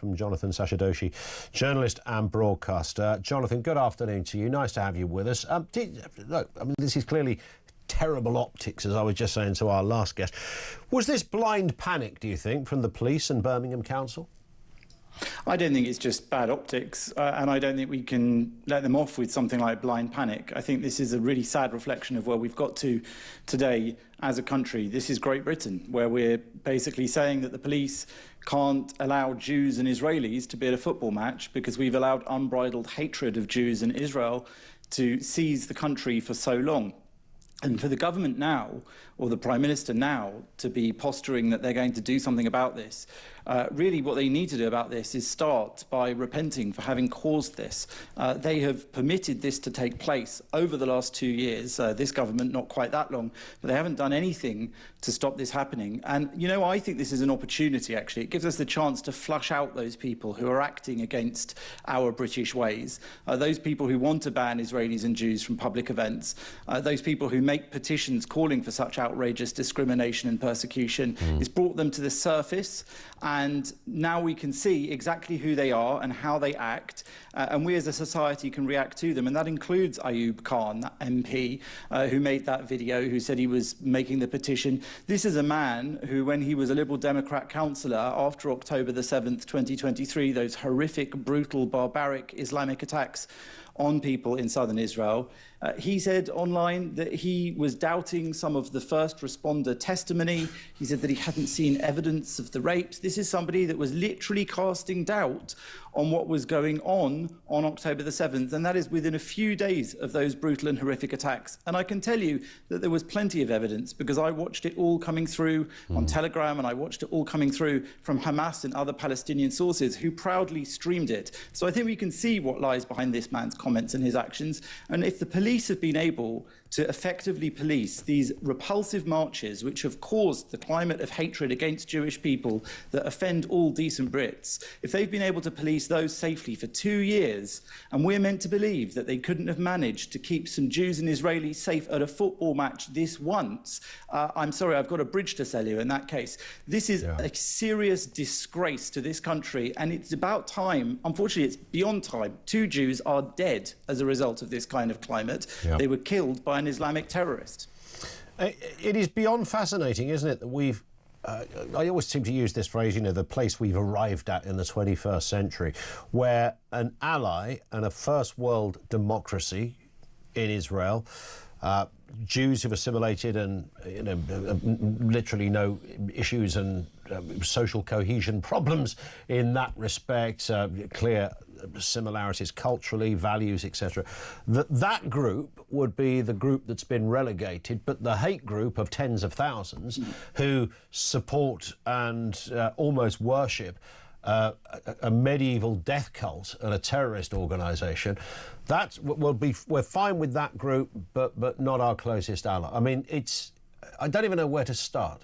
from Jonathan Sacerdoti, journalist and broadcaster. Jonathan, good afternoon to you. Nice to have you with us. Look, I mean, this is clearly terrible optics, as I was just saying to our last guest. Was this blind panic, do you think, from the police and Birmingham Council? I don't think it's just bad optics, and I don't think we can let them off with something like blind panic. I think this is a really sad reflection of where we've got to today as a country. This is Great Britain, where we're basically saying that the police can't allow Jews and Israelis to be at a football match because we've allowed unbridled hatred of Jews and Israel to seize the country for so long. And for the government now, or the Prime Minister now, to be posturing that they're going to do something about this, really what they need to do about this is start by repenting for having caused this. They have permitted this to take place over the last 2 years, this government not quite that long, but they haven't done anything to stop this happening. And, you know, I think this is an opportunity, actually. It gives us the chance to flush out those people who are acting against our British ways, those people who want to ban Israelis and Jews from public events, those people who make petitions calling for such outrageous discrimination and persecution. It's brought them to the surface, and now we can see exactly who they are and how they act, and we as a society can react to them. And that includes Ayub Khan, that MP, who made that video, who said he was making the petition. This is a man who, when he was a Liberal Democrat councillor after October the 7th, 2023, those horrific, brutal, barbaric Islamic attacks on people in southern Israel, he said online that he was doubting some of the first responder testimony. He said that he hadn't seen evidence of the rapes. This is somebody that was literally casting doubt on what was going on October the 7th, and that is within a few days of those brutal and horrific attacks. And I can tell you that there was plenty of evidence, because I watched it all coming through on Telegram, and I watched it all coming through from Hamas and other Palestinian sources who proudly streamed it. So I think we can see what lies behind this man's comments and his actions. And if the police have been able to effectively police these repulsive marches which have caused the climate of hatred against Jewish people that offend all decent Brits, if they've been able to police those safely for 2 years, and we're meant to believe that they couldn't have managed to keep some Jews and Israelis safe at a football match this once, I'm sorry, I've got a bridge to sell you in that case. This is a serious disgrace to this country, and it's about time. Unfortunately, it's beyond time. 2 Jews are dead as a result of this kind of climate. They were killed by an Islamic terrorist. It is beyond fascinating, isn't it, that we've I always seem to use this phrase, you know, the place we've arrived at in the 21st century, where an ally and a first world democracy in Israel, Jews who've assimilated and, you know, literally no issues and social cohesion problems in that respect, clear similarities culturally, values, etc. That group would be the group that's been relegated, but the hate group of tens of thousands who support and almost worship a medieval death cult and a terrorist organisation, we're fine with that group, but not our closest ally. I mean, I don't even know where to start.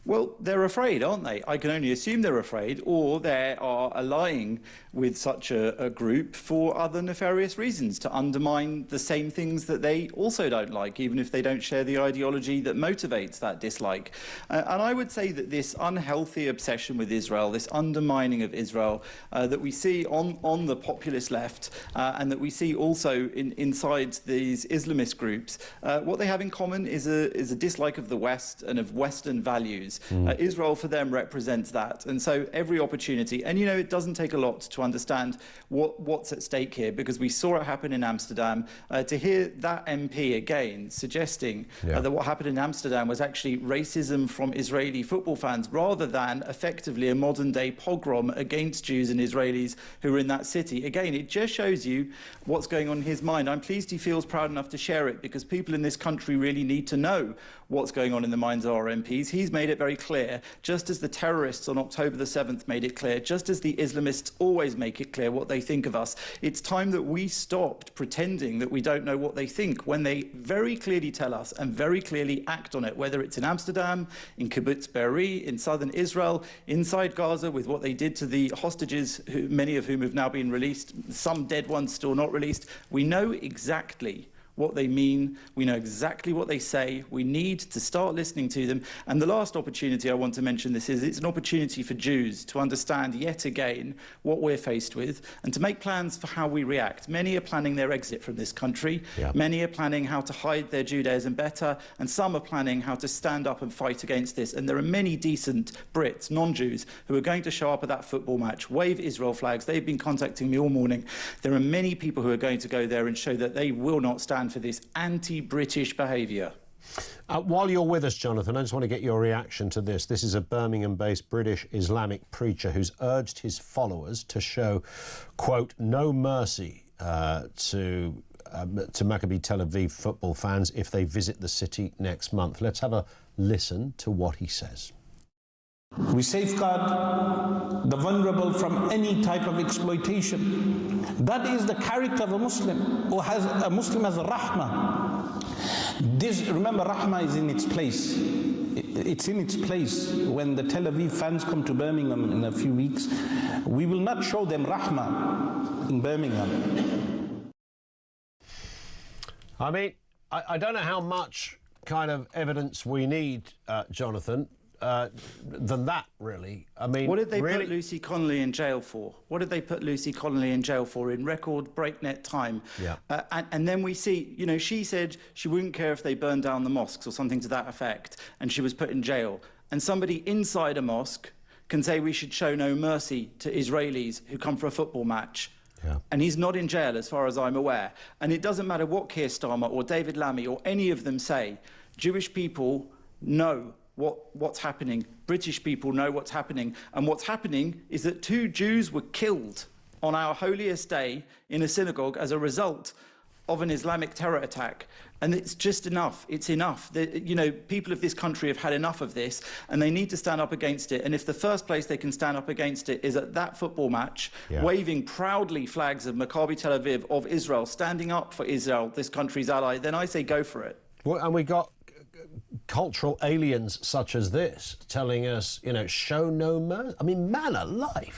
Well, they're afraid, aren't they? I can only assume they're afraid, or they are allying with such a group for other nefarious reasons, to undermine the same things that they also don't like, even if they don't share the ideology that motivates that dislike. And I would say that this unhealthy obsession with Israel, this undermining of Israel that we see on the populist left, and that we see also inside these Islamist groups, what they have in common is a dislike of the West and of Western values. Israel for them represents that, and so every opportunity, and you know, it doesn't take a lot to understand what's at stake here, because we saw it happen in Amsterdam. To hear that MP again suggesting that what happened in Amsterdam was actually racism from Israeli football fans rather than effectively a modern day pogrom against Jews and Israelis who were in that city, again, it just shows you what's going on in his mind. I'm pleased he feels proud enough to share it, because people in this country really need to know what's going on in the minds of our MPs. He's made it very clear, just as the terrorists on October the 7th made it clear, just as the Islamists always make it clear what they think of us. It's time that we stopped pretending that we don't know what they think, when they very clearly tell us and very clearly act on it, whether it's in Amsterdam, in Kibbutz Be'eri, in southern Israel, inside Gaza with what they did to the hostages, many of whom have now been released, some dead ones still not released. We know exactly what they mean. We know exactly what they say. We need to start listening to them. And the last opportunity I want to mention this is it's an opportunity for Jews to understand yet again what we're faced with and to make plans for how we react. Many are planning their exit from this country. Yeah. Many are planning how to hide their Judaism better, and some are planning how to stand up and fight against this. And there are many decent Brits, non-Jews, who are going to show up at that football match, wave Israel flags. They've been contacting me all morning. There are many people who are going to go there and show that they will not stand for this anti-British behaviour. While you're with us, Jonathan, I just want to get your reaction to this. This is a Birmingham-based British Islamic preacher who's urged his followers to show, quote, no mercy to Maccabi Tel Aviv football fans if they visit the city next month. Let's have a listen to what he says. We safeguard the vulnerable from any type of exploitation. That is the character of a Muslim, or has a Muslim as a rahmah. This, remember, rahmah is in its place. It's in its place. When the Tel Aviv fans come to Birmingham in a few weeks, we will not show them rahmah in Birmingham. I mean, I don't know how much kind of evidence we need, Jonathan, than that, really. I mean, what did they really put Lucy Connolly in jail for? What did they put Lucy Connolly in jail for in record breakneck time? Yeah. And then we see, you know, she said she wouldn't care if they burned down the mosques or something to that effect, and she was put in jail. And somebody inside a mosque can say we should show no mercy to Israelis who come for a football match. Yeah. And he's not in jail, as far as I'm aware. And it doesn't matter what Keir Starmer or David Lammy or any of them say. Jewish people know what's happening. British people know what's happening. And what's happening is that 2 Jews were killed on our holiest day in a synagogue as a result of an Islamic terror attack. And it's just enough. It's enough. You know, people of this country have had enough of this, and they need to stand up against it. And if the first place they can stand up against it is at that football match, waving proudly flags of Maccabi Tel Aviv, of Israel, standing up for Israel, this country's ally, then I say go for it. Well, and we got cultural aliens such as this telling us, you know, show no mercy. I mean, man alive.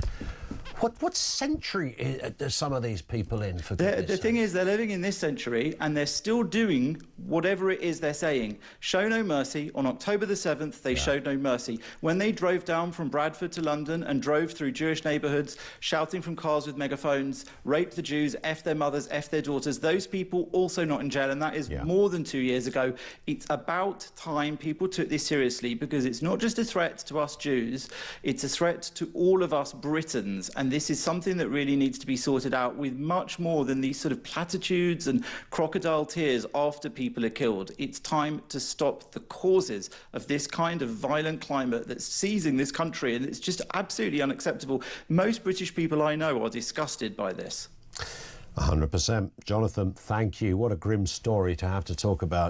What century are some of these people in, for goodness sake? The thing is, they're living in this century, and they're still doing whatever it is they're saying. Show no mercy. On October the 7th, they showed no mercy. When they drove down from Bradford to London and drove through Jewish neighbourhoods, shouting from cars with megaphones, raped the Jews, F their mothers, F their daughters, those people also not in jail, and that is more than 2 years ago. It's about time people took this seriously, because it's not just a threat to us Jews, it's a threat to all of us Britons, and this is something that really needs to be sorted out with much more than these sort of platitudes and crocodile tears after people are killed. It's time to stop the causes of this kind of violent climate that's seizing this country, and it's just absolutely unacceptable. Most British people I know are disgusted by this. 100%. Jonathan, thank you. What a grim story to have to talk about.